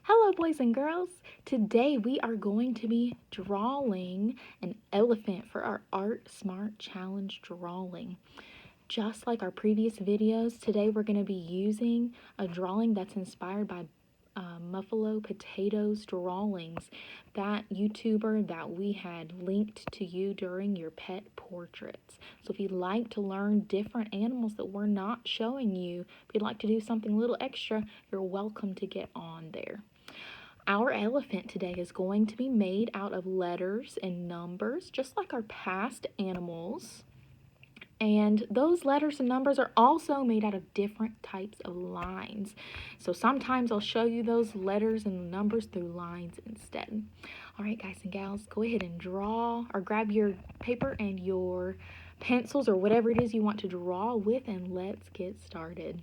Hello, boys and girls. Today we are going to be drawing an elephant for our Art Smart Challenge drawing. Just like our previous videos, today we're going to be using a drawing that's inspired by Muffalo Potatoes Drawings, that YouTuber that we had linked to you during your pet portraits. So if you'd like to learn different animals that we're not showing you, if you'd like to do something a little extra, you're welcome to get on there. Our elephant today is going to be made out of letters and numbers, just like our past animals. And those letters and numbers are also made out of different types of lines. So sometimes I'll show you those letters and numbers through lines instead. All right, guys and gals, go ahead and draw or grab your paper and your pencils or whatever it is you want to draw with, and let's get started.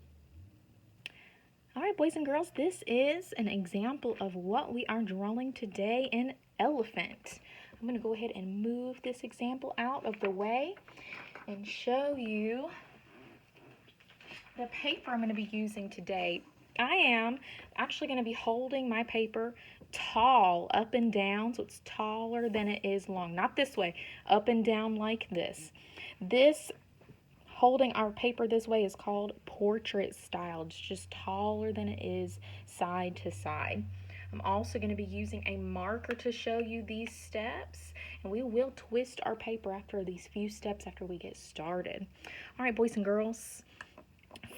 All right, boys and girls, this is an example of what we are drawing today, an elephant. I'm going to go ahead and move this example out of the way and show you the paper I'm going to be using today. I am actually going to be holding my paper tall, up and down, so it's taller than it is long. Not this way, up and down like this. Holding our paper this way is called portrait style. It's just taller than it is side to side. I'm also going to be using a marker to show you these steps, and we will twist our paper after these few steps after we get started. All right, boys and girls,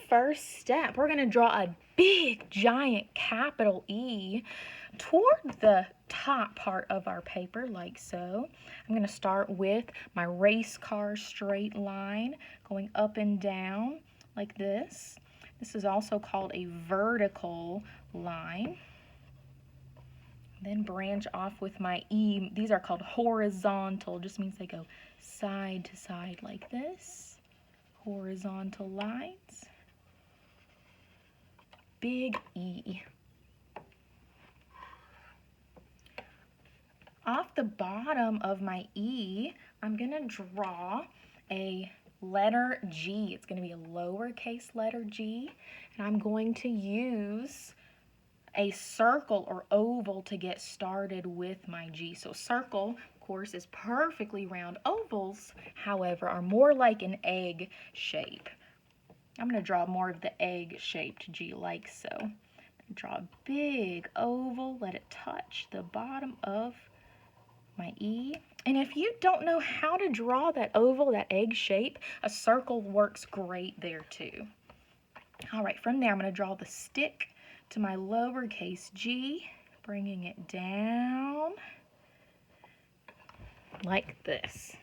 first step, we're going to draw a big giant capital E toward the top part of our paper, like so. I'm going to start with my race car straight line going up and down like this. This is also called a vertical line. Then branch off with my E. These are called horizontal, just means they go side to side like this. Horizontal lines. Big E. Off the bottom of my E, I'm going to draw a letter G. It's going to be a lowercase letter G, and I'm going to use a circle or oval to get started with my G. So circle, of course, is perfectly round. Ovals, however, are more like an egg shape. I'm going to draw more of the egg-shaped G like so. Draw a big oval, let it touch the bottom of my E. And if you don't know how to draw that oval, that egg shape, a circle works great there too. All right, from there I'm going to draw the stick to my lowercase g, bringing it down like this.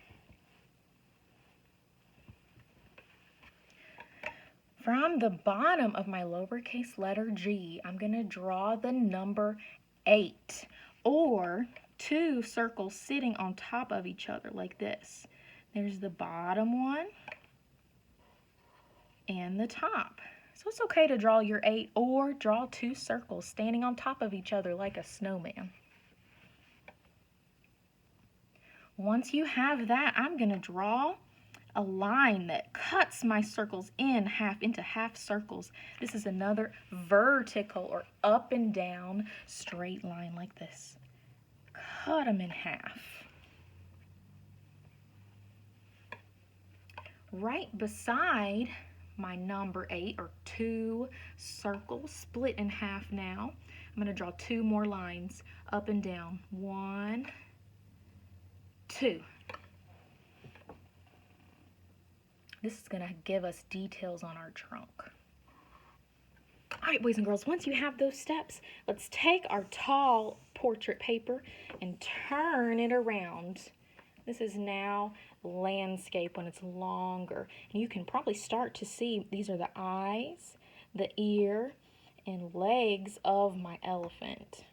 From the bottom of my lowercase letter g, I'm going to draw the number 8, or 2 circles sitting on top of each other like this. There's the bottom one and the top. So it's okay to draw your 8 or draw 2 circles standing on top of each other like a snowman. Once you have that, I'm going to draw a line that cuts my circles in half into half circles. This is another vertical or up and down straight line like this. Cut them in half. Right beside my number 8, or 2 circles split in half now, I'm going to draw 2 more lines up and down. 1, 2. This is going to give us details on our trunk. All right, boys and girls, once you have those steps, let's take our tall portrait paper and turn it around. This is now landscape when it's longer. And you can probably start to see these are the eyes, the ear, and legs of my elephant.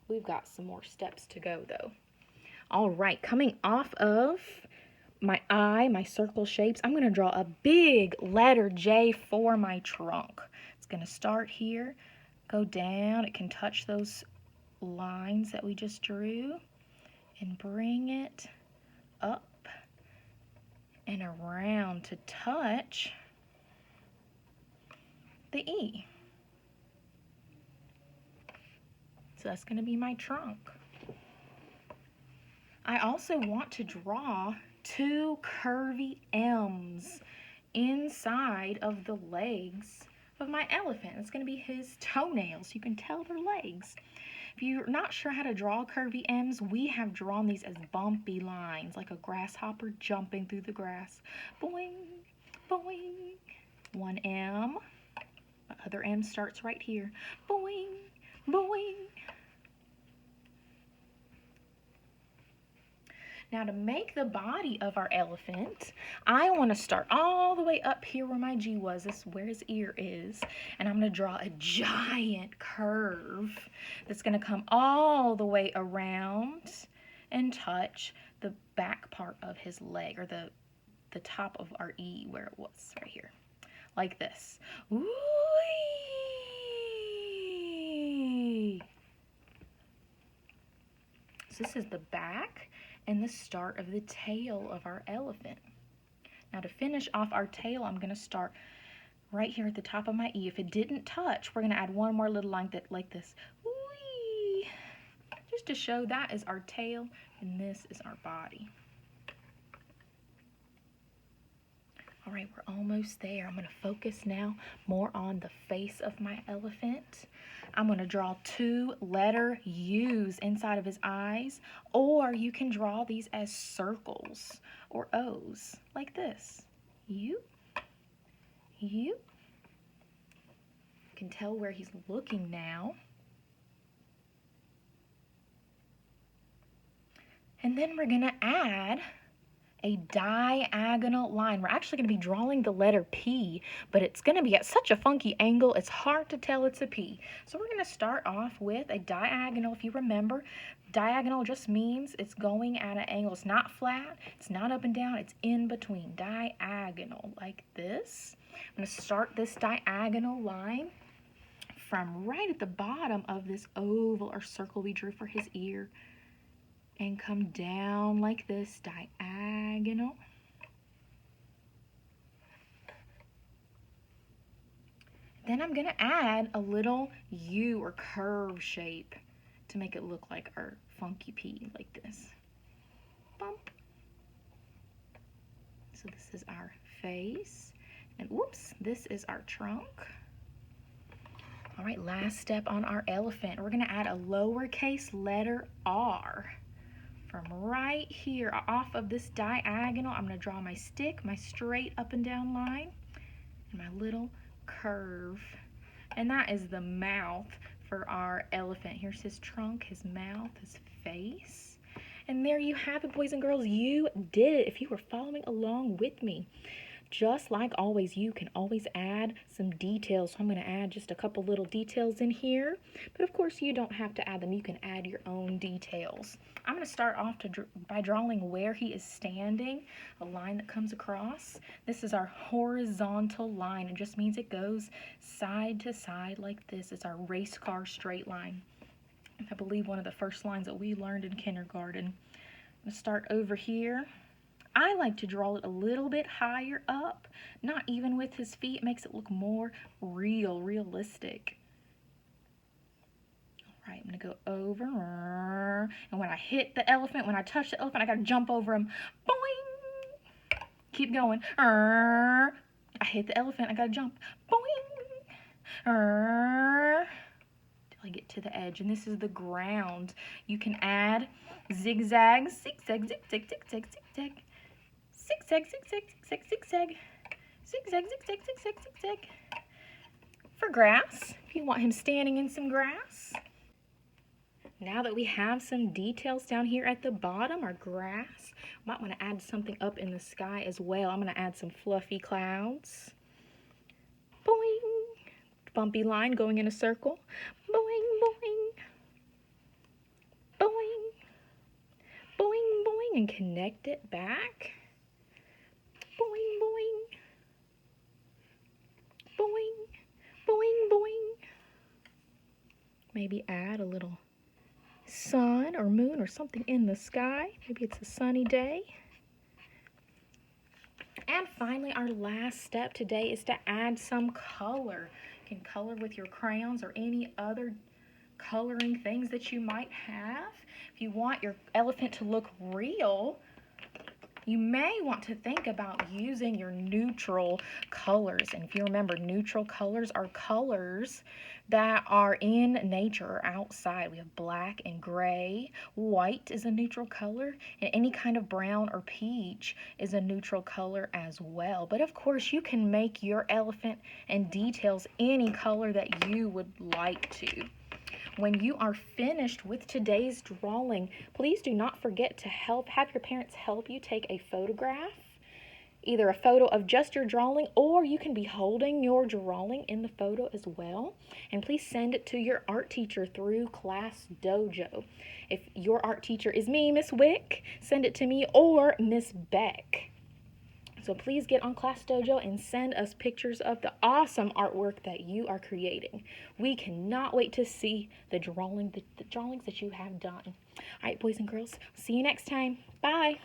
We've got some more steps to go though. All right, coming off of my eye, my circle shapes, I'm going to draw a big letter J for my trunk. It's going to start here, go down. It can touch those lines that we just drew, and bring it up and around to touch the E. So that's going to be my trunk. I also want to draw 2 curvy M's inside of the legs of my elephant. It's going to be his toenails. You can tell they're legs. If you're not sure how to draw curvy M's, we have drawn these as bumpy lines, like a grasshopper jumping through the grass. Boing, boing. 1 M. The other M starts right here. Boing, boing. Now to make the body of our elephant, I want to start all the way up here where my G was. This is where his ear is. And I'm going to draw a giant curve that's going to come all the way around and touch the back part of his leg, or the top of our E where it was, right here. Like this. Ooh. So this is the back and the start of the tail of our elephant. Now to finish off our tail, I'm going to start right here at the top of my E. If it didn't touch, we're going to add one more little line like this. Whee! Just to show that is our tail and this is our body. All right, we're almost there. I'm going to focus now more on the face of my elephant. I'm going to draw 2 letter U's inside of his eyes, or you can draw these as circles or O's, like this. U, U. You can tell where he's looking now. And then we're going to add a diagonal line. We're actually going to be drawing the letter P, but it's going to be at such a funky angle, it's hard to tell it's a P. So we're going to start off with a diagonal. If you remember, diagonal just means it's going at an angle. It's not flat, it's not up and down, it's in between. Diagonal, like this. I'm going to start this diagonal line from right at the bottom of this oval or circle we drew for his ear, and come down like this, diagonal. Then I'm going to add a little U or curve shape to make it look like our funky P, like this. Bump. So this is our face. And whoops, this is our trunk. All right, last step on our elephant. We're going to add a lowercase letter R. From right here off of this diagonal, I'm going to draw my stick, my straight up and down line, and my little curve. And that is the mouth for our elephant. Here's his trunk, his mouth, his face. And there you have it, boys and girls. You did it if you were following along with me. Just like always, you can always add some details. So I'm going to add just a couple little details in here. But of course, you don't have to add them. You can add your own details. I'm going to start off by drawing where he is standing, a line that comes across. This is our horizontal line. It just means it goes side to side like this. It's our race car straight line. I believe one of the first lines that we learned in kindergarten. I'm going to start over here. I like to draw it a little bit higher up, not even with his feet. It makes it look more realistic. All right, I'm going to go over, and when I hit the elephant, when I touch the elephant, I got to jump over him. Boing! Keep going. I hit the elephant, I got to jump. Boing! Till I get to the edge, and this is the ground. You can add zigzags, zigzag, zigzag, zigzag, zigzag. Zigzag, zigzag, zigzag, zigzag, zigzag, zigzag, zigzag, zigzag. For grass, if you want him standing in some grass. Now that we have some details down here at the bottom, our grass, might want to add something up in the sky as well. I'm going to add some fluffy clouds. Boing! Bumpy line going in a circle. Boing, boing. Boing. Boing, boing, and connect it back. Boing, boing. Boing, boing, boing. Maybe add a little sun or moon or something in the sky. Maybe it's a sunny day. And finally, our last step today is to add some color. You can color with your crayons or any other coloring things that you might have. If you want your elephant to look real, you may want to think about using your neutral colors. And if you remember, neutral colors are colors that are in nature or outside. We have black and gray. White is a neutral color, and any kind of brown or peach is a neutral color as well. But of course, you can make your elephant and details any color that you would like to. When you are finished with today's drawing, please do not forget to have your parents help you take a photograph, either a photo of just your drawing, or you can be holding your drawing in the photo as well. And please send it to your art teacher through Class Dojo. If your art teacher is me, Miss Wick, send it to me, or Miss Beck. So please get on Class Dojo and send us pictures of the awesome artwork that you are creating. We cannot wait to see the drawings that you have done. All right, boys and girls, see you next time. Bye.